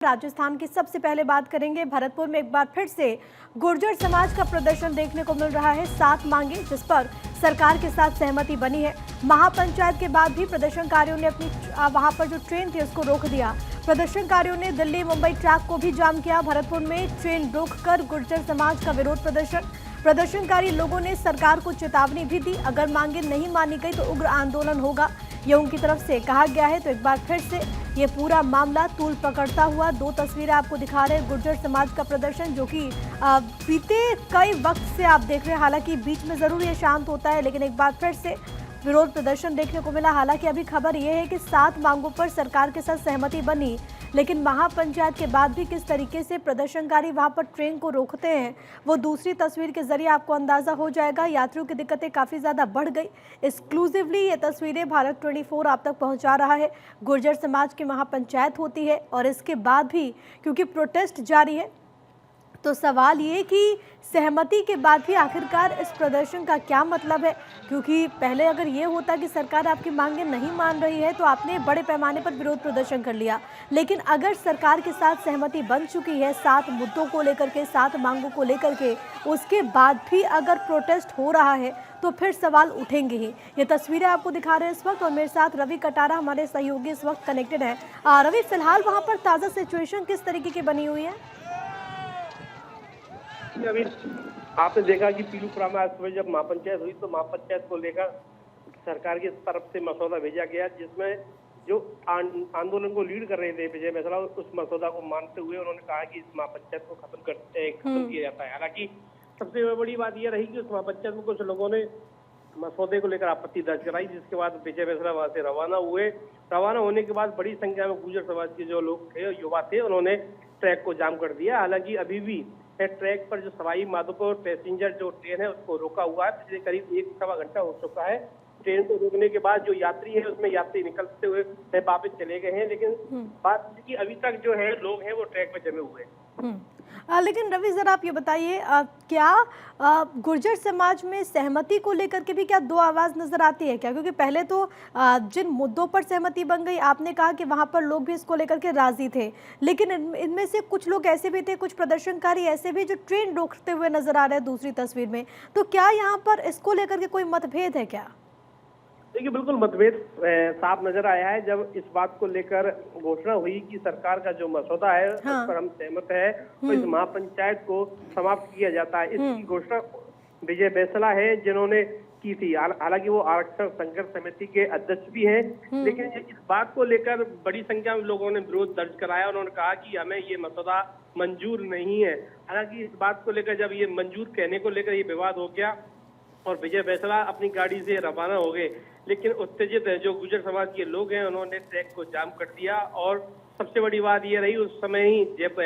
राजस्थान की सबसे पहले बात करेंगे। भरतपुर में एक बार फिर से गुर्जर समाज का प्रदर्शन देखने को मिल रहा है। 7 मांगे जिस पर सरकार के साथ सहमति बनी है। महापंचायत के बाद भी प्रदर्शनकारियों ने अपनी वहां पर जो ट्रेन थी उसको रोक दिया। प्रदर्शनकारियों ने दिल्ली मुंबई ट्रैक को भी जाम किया। भरतपुर में ट्रेन रोककर गुर्जर समाज का विरोध प्रदर्शन। प्रदर्शनकारी लोगों ने सरकार को चेतावनी भी दी, अगर मांगे नहीं मानी गई तो उग्र आंदोलन होगा, ये उनकी तरफ से कहा गया है। तो एक बार फिर से ये पूरा मामला तूल पकड़ता हुआ 2 तस्वीरें आपको दिखा रहे हैं। गुर्जर समाज का प्रदर्शन जो कि बीते कई वक्त से आप देख रहे हैं, हालांकि बीच में जरूर ये शांत होता है, लेकिन एक बार फिर से विरोध प्रदर्शन देखने को मिला। हालांकि अभी खबर ये है कि 7 मांगों पर सरकार के साथ सहमति बनी, लेकिन महापंचायत के बाद भी किस तरीके से प्रदर्शनकारी वहां पर ट्रेन को रोकते हैं वो दूसरी तस्वीर के जरिए आपको अंदाजा हो जाएगा। यात्रियों की दिक्कतें काफी ज्यादा बढ़ गई। एक्सक्लूसिवली ये तस्वीरें भारत 24 आप तक पहुंचा रहा है। गुर्जर समाज की महापंचायत होती है और इसके बाद भी क्योंकि प्रोटेस्ट जारी है, तो सवाल ये कि सहमति के बाद भी आखिरकार इस प्रदर्शन का क्या मतलब है। क्योंकि पहले अगर ये होता कि सरकार आपकी मांगें नहीं मान रही है तो आपने बड़े पैमाने पर विरोध प्रदर्शन कर लिया, लेकिन अगर सरकार के साथ सहमति बन चुकी है 7 मुद्दों को लेकर के, 7 मांगों को लेकर के, उसके बाद भी अगर प्रोटेस्ट हो रहा है तो फिर सवाल उठेंगे ही। ये तस्वीरें आपको दिखा रहे हैं इस वक्त और मेरे साथ रवि कटारा हमारे सहयोगी इस वक्त कनेक्टेड है। रवि, फिलहाल वहाँ पर ताज़ा सिचुएशन किस तरीके की बनी हुई है? अभी आपने देखा कि पीलूपुरा में आज सुबह जब महापंचायत हुई तो महापंचायत को लेकर सरकार की तरफ से मसौदा भेजा गया, जिसमें जो आंदोलन को लीड कर रहे थे विजय बैसला, उस मसौदा को मानते हुए उन्होंने कहा कि इस महापंचायत को खत्म किया जाता है। हालांकि सबसे बड़ी बात यह रही कि उस महापंचायत में कुछ लोगों ने मसौदे को लेकर आपत्ति दर्ज कराई, जिसके बाद विजय बैसला वहां से रवाना हुए। रवाना होने के बाद बड़ी संख्या में गुर्जर समाज के जो लोग थे, युवा थे, उन्होंने ट्रैक को जाम कर दिया। हालांकि अभी भी ट्रैक पर जो सवाई माधोपुर पैसेंजर जो ट्रेन है उसको रोका हुआ है। पिछले करीब 1-1.25 घंटा हो चुका है। ट्रेन को रोकने के बाद जो यात्री है उसमें यात्री निकलते हुए वापस चले गए हैं, लेकिन बात कि अभी तक जो है लोग हैं वो ट्रैक पर जमे हुए हैं। लेकिन रवि, जरा आप ये बताइए, क्या गुर्जर समाज में सहमति को लेकर के भी क्या 2 आवाज नजर आती है क्या? क्योंकि पहले तो जिन मुद्दों पर सहमति बन गई, आपने कहा कि वहां पर लोग भी इसको लेकर के राजी थे, लेकिन इनमें से कुछ लोग ऐसे भी थे, कुछ प्रदर्शनकारी ऐसे भी जो ट्रेन रोकते हुए नजर आ रहे हैं दूसरी तस्वीर में। तो क्या यहाँ पर इसको लेकर के कोई मतभेद है क्या? देखिए, बिल्कुल मतभेद साफ नजर आया है। जब इस बात को लेकर घोषणा हुई कि सरकार का जो मसौदा है उस पर हम सहमत है तो इस महापंचायत को समाप्त किया जाता है, इसकी घोषणा विजय बैसला है जिन्होंने की थी। हालांकि वो आरक्षण संघर्ष समिति के अध्यक्ष भी हैं, लेकिन इस बात को लेकर बड़ी संख्या में लोगों ने विरोध दर्ज कराया। उन्होंने कहा कि हमें ये मसौदा मंजूर नहीं है। हालांकि इस बात को लेकर जब ये मंजूर कहने को लेकर ये विवाद हो गया और विजय बैसला अपनी गाड़ी से रवाना हो गए, लेकिन उत्तेजित जो गुर्जर समाज के लोग हैं उन्होंने ट्रैक को जाम कर दिया। और सबसे बड़ी बात ये रही, उस समय ही जब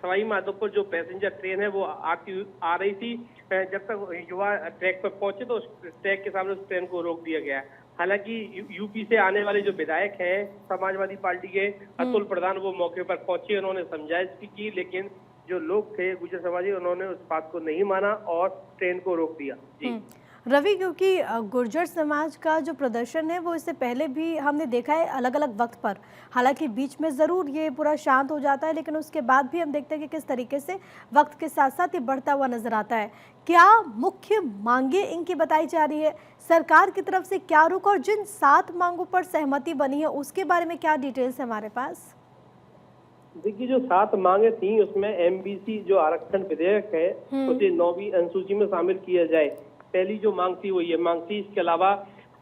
सवाई माधोपुर जो पैसेंजर ट्रेन है वो आ रही थी, जब तक युवा ट्रैक पर पहुंचे तो उस ट्रैक के सामने उस ट्रेन को रोक दिया गया। हालांकि यूपी से आने वाले जो विधायक हैं समाजवादी पार्टी के अतुल प्रधान, वो मौके पर पहुंचे, उन्होंने समझाइश भी की, लेकिन जो लोग थे गुर्जर समाजी उन्होंने उस बात को नहीं माना और ट्रेन को रोक दिया। जी रवि, क्योंकि गुर्जर समाज का जो प्रदर्शन है वो इससे पहले भी हमने देखा है अलग अलग वक्त पर, हालांकि बीच में ज़रूर ये पूरा शांत हो जाता है, लेकिन उसके बाद भी हम देखते हैं कि किस तरीके से वक्त के साथ साथ ये बढ़ता हुआ नजर आता है। क्या मुख्य मांगे इनकी बताई जा रही है, सरकार की तरफ से क्या रुख, और जिन 7 मांगों पर सहमति बनी है उसके बारे में क्या डिटेल्स है हमारे पास? देखिए, जो 7 मांगे थी उसमें एमबीसी जो आरक्षण विधेयक है उसे 9वीं अनुसूची में शामिल किया जाए, पहली जो मांग थी वो ये मांग थी। इसके अलावा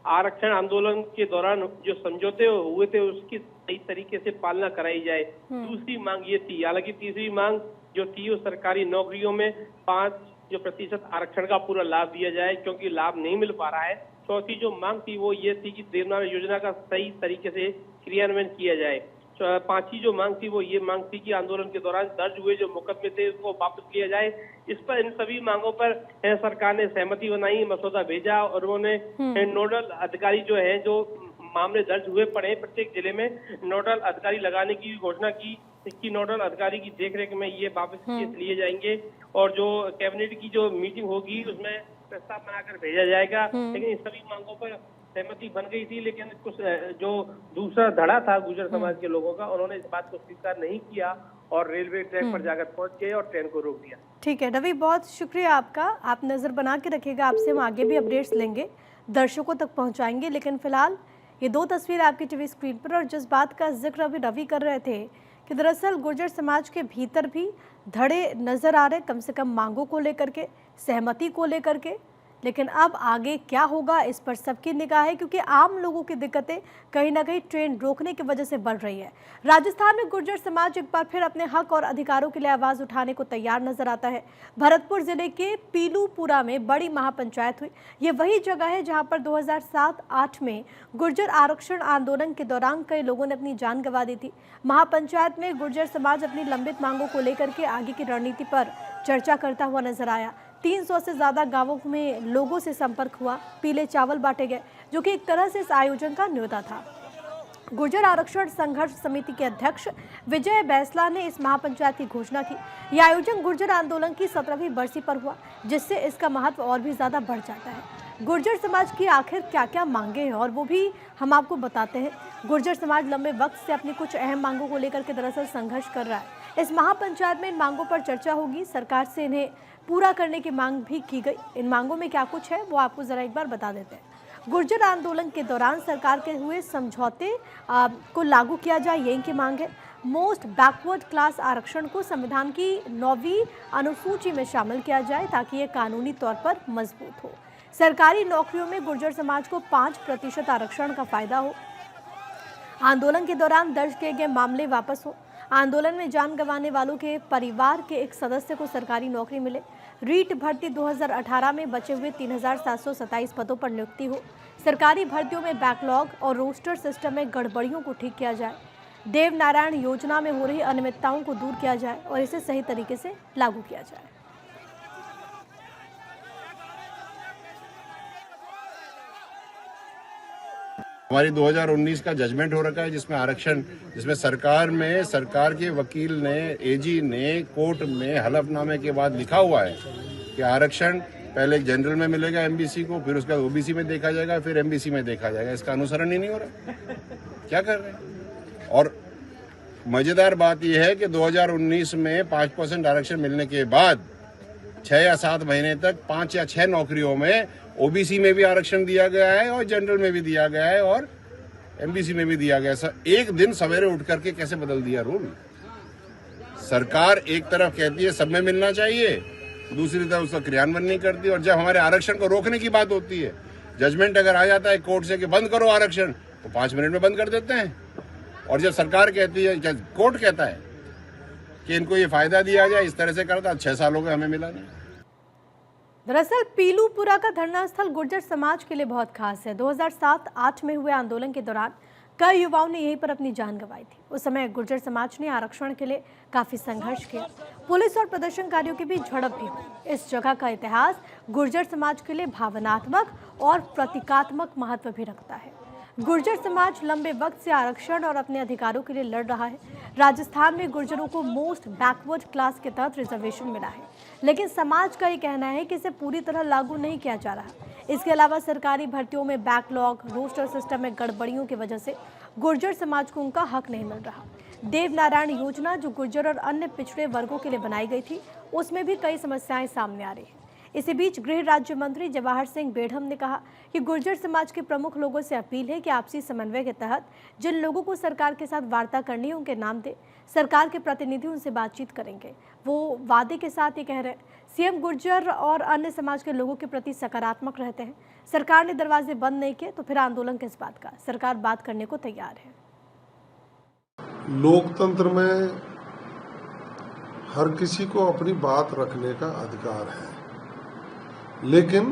आरक्षण आंदोलन के दौरान जो समझौते हुए थे उसकी सही तरीके से पालना कराई जाए, दूसरी मांग ये थी। हालांकि तीसरी मांग जो थी वो सरकारी नौकरियों में 5% आरक्षण का पूरा लाभ दिया जाए, क्योंकि लाभ नहीं मिल पा रहा है। चौथी जो मांग थी वो ये थी कि देवनागरी योजना का सही तरीके से क्रियान्वयन किया जाए। 5वीं जो मांग थी वो ये मांग थी कि आंदोलन के दौरान दर्ज हुए जो मुकदमे थे उसको वापस लिया जाए। इन सभी मांगों पर सरकार ने सहमति बनाई, मसौदा भेजा और उन्होंने नोडल अधिकारी जो है, जो मामले दर्ज हुए पड़े प्रत्येक जिले में नोडल अधिकारी लगाने की घोषणा की। इसकी नोडल अधिकारी की देखरेख में ये वापस केस लिए जाएंगे और जो कैबिनेट की जो मीटिंग होगी उसमें प्रस्ताव बनाकर भेजा जाएगा। लेकिन इन सभी मांगों पर सहमति बन गई थी, लेकिन कुछ जो दूसरा धड़ा था गुर्जर समाज के लोगों का, उन्होंने इस बात को स्वीकार नहीं किया और रेलवे ट्रैक पर जाकर पहुंच गए और ट्रेन को रोक दिया। ठीक है रवि, बहुत शुक्रिया आपका। आप नज़र बना के रखिएगा, आपसे हम आगे भी अपडेट्स लेंगे, दर्शकों तक पहुंचाएंगे। लेकिन फिलहाल ये दो तस्वीर आपकी टीवी स्क्रीन पर, और जिस बात का जिक्र अभी रवि कर रहे थे कि दरअसल गुर्जर समाज के भीतर भी धड़े नजर आ रहे, कम से कम मांगों को लेकर के, सहमति को लेकर के। लेकिन अब आगे क्या होगा इस पर सबकी निगाह है, क्योंकि आम लोगों की दिक्कतें कहीं ना कहीं ट्रेन रोकने की वजह से बढ़ रही है। राजस्थान में गुर्जर समाज एक बार फिर अपने हक और अधिकारों के लिए आवाज उठाने को तैयार नजर आता है। भरतपुर जिले के पीलूपुरा में बड़ी महापंचायत हुई। ये वही जगह है जहां पर 2007-8 में गुर्जर आरक्षण आंदोलन के दौरान कई लोगों ने अपनी जान गंवा दी थी। महापंचायत में गुर्जर समाज अपनी लंबित मांगों को लेकर के आगे की रणनीति पर चर्चा करता हुआ नजर आया। 300 से ज़्यादा गांवों में लोगों से संपर्क हुआ, पीले चावल बांटे गए, जो कि एक तरह से इस आयोजन का न्योता था। गुर्जर आरक्षण संघर्ष समिति के अध्यक्ष विजय बैसला ने इस महापंचायत की घोषणा की। यह आयोजन गुर्जर आंदोलन की 17वीं बरसी पर हुआ, जिससे इसका महत्व और भी ज़्यादा बढ़ जाता है। गुर्जर समाज की आखिर क्या क्या मांगे हैं, और वो भी हम आपको बताते हैं। गुर्जर समाज लंबे वक्त से अपनी कुछ अहम मांगों को लेकर के दरअसल संघर्ष कर रहा है। इस महापंचायत में इन मांगों पर चर्चा होगी, सरकार से इन्हें पूरा करने की मांग भी की गई। इन मांगों में क्या कुछ है वो आपको जरा एक बार बता देते हैं। गुर्जर आंदोलन के दौरान सरकार के हुए समझौते को लागू किया जाए, यही की मांग है। मोस्ट बैकवर्ड क्लास आरक्षण को संविधान की 9वीं अनुसूची में शामिल किया जाए, ताकि ये कानूनी तौर पर मजबूत हो। सरकारी नौकरियों में गुर्जर समाज को 5% आरक्षण का फायदा हो। आंदोलन के दौरान दर्ज किए गए मामले वापस हो। आंदोलन में जान गंवाने वालों के परिवार के एक सदस्य को सरकारी नौकरी मिले। रीट भर्ती 2018 में बचे हुए 3727 पदों पर नियुक्ति हो। सरकारी भर्तियों में बैकलॉग और रोस्टर सिस्टम में गड़बड़ियों को ठीक किया जाए। देव नारायण योजना में हो रही अनियमितताओं को दूर किया जाए और इसे सही तरीके से लागू किया जाए। हमारी 2019 का जजमेंट हो रखा है, जिसमें सरकार के वकील ने, एजी ने कोर्ट में हलफनामे के बाद लिखा हुआ है कि आरक्षण पहले जनरल में मिलेगा एमबीसी को, फिर उसका ओबीसी में देखा जाएगा, फिर एमबीसी में देखा जाएगा। इसका अनुसरण ही नहीं हो रहा, क्या कर रहे हैं। और मजेदार बात यह है कि 2019 में 5% आरक्षण मिलने के बाद 6 या 7 महीने तक 5 या 6 नौकरियों में ओबीसी में भी आरक्षण दिया गया है और जनरल में भी दिया गया है और एमबीसी में भी दिया गया है। एक दिन सवेरे उठ करके कैसे बदल दिया रूल। सरकार एक तरफ कहती है सब में मिलना चाहिए, दूसरी तरफ उसका क्रियान्वयन नहीं करती। और जब हमारे आरक्षण को रोकने की बात होती है, जजमेंट अगर आ जाता है कोर्ट से कि बंद करो आरक्षण, तो 5 मिनट में बंद कर देते हैं। और जब सरकार कहती है, कोर्ट कहता है कि इनको ये फायदा दिया जाए, इस तरह से करता, 6 साल हो गए हमें मिला नहीं। दरअसल पीलूपुरा का धरना स्थल गुर्जर समाज के लिए बहुत खास है। 2007-8 में हुए आंदोलन के दौरान कई युवाओं ने यहीं पर अपनी जान गंवाई थी। उस समय गुर्जर समाज ने आरक्षण के लिए काफी संघर्ष किया। पुलिस और प्रदर्शनकारियों के बीच झड़प भी हुई। इस जगह का इतिहास गुर्जर समाज के लिए भावनात्मक और प्रतीकात्मक महत्व भी रखता है। गुर्जर समाज लंबे वक्त से आरक्षण और अपने अधिकारों के लिए लड़ रहा है। राजस्थान में गुर्जरों को मोस्ट बैकवर्ड क्लास के तहत रिजर्वेशन मिला है, लेकिन समाज का ये कहना है कि इसे पूरी तरह लागू नहीं किया जा रहा। इसके अलावा सरकारी भर्तियों में बैकलॉग, रोस्टर सिस्टम में गड़बड़ियों की वजह से गुर्जर समाज को उनका हक नहीं मिल रहा। देव नारायण योजना जो गुर्जर और अन्य पिछड़े वर्गों के लिए बनाई गई थी, उसमें भी कई समस्याएं सामने आ रही हैं। इसी बीच गृह राज्य मंत्री जवाहर सिंह बेढ़म ने कहा कि गुर्जर समाज के प्रमुख लोगों से अपील है कि आपसी समन्वय के तहत जिन लोगों को सरकार के साथ वार्ता करनी है उनके नाम दे। सरकार के प्रतिनिधि उनसे बातचीत करेंगे। वो वादे के साथ ये कह रहे हैं। सीएम गुर्जर और अन्य समाज के लोगों के प्रति सकारात्मक रहते हैं। सरकार ने दरवाजे बंद नहीं किए तो फिर आंदोलन किस बात का। सरकार बात करने को तैयार है। लोकतंत्र में हर किसी को अपनी बात रखने का अधिकार है, लेकिन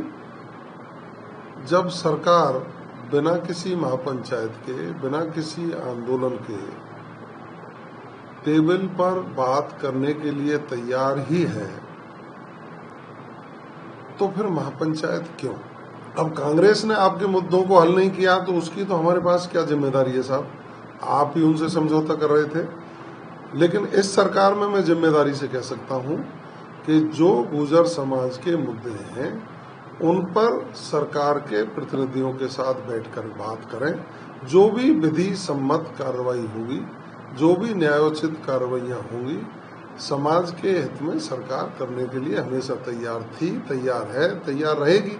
जब सरकार बिना किसी महापंचायत के, बिना किसी आंदोलन के टेबल पर बात करने के लिए तैयार ही है, तो फिर महापंचायत क्यों? अब कांग्रेस ने आपके मुद्दों को हल नहीं किया तो उसकी तो हमारे पास क्या जिम्मेदारी है साहब? आप ही उनसे समझौता कर रहे थे। लेकिन इस सरकार में मैं जिम्मेदारी से कह सकता हूं कि जो गुर्जर समाज के मुद्दे हैं उन पर सरकार के प्रतिनिधियों के साथ बैठकर बात करें। जो भी विधि सम्मत कार्रवाई होगी, जो भी न्यायोचित कार्रवाइयाँ होंगी, समाज के हित में सरकार करने के लिए हमेशा तैयार थी, तैयार है, तैयार रहेगी।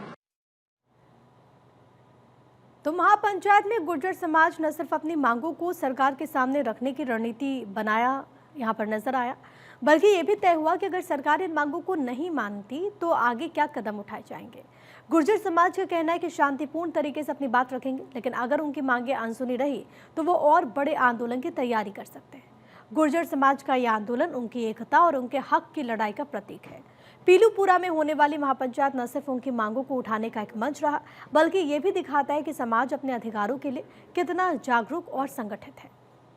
तो महापंचायत में गुर्जर समाज न सिर्फ अपनी मांगों को सरकार के सामने रखने की रणनीति बनाया यहाँ पर नजर आया, बल्कि ये भी तय हुआ कि अगर सरकार इन मांगों को नहीं मानती तो आगे क्या कदम उठाए जाएंगे। गुर्जर समाज का कहना है कि शांतिपूर्ण तरीके से अपनी बात रखेंगे, लेकिन अगर उनकी मांगें अनसुनी रही तो वो और बड़े आंदोलन की तैयारी कर सकते हैं। गुर्जर समाज का यह आंदोलन उनकी एकता और उनके हक की लड़ाई का प्रतीक है। पीलूपुरा में होने वाली महापंचायत न सिर्फ उनकी मांगों को उठाने का एक मंच रहा, बल्कि ये भी दिखाता है कि समाज अपने अधिकारों के लिए कितना जागरूक और संगठित है।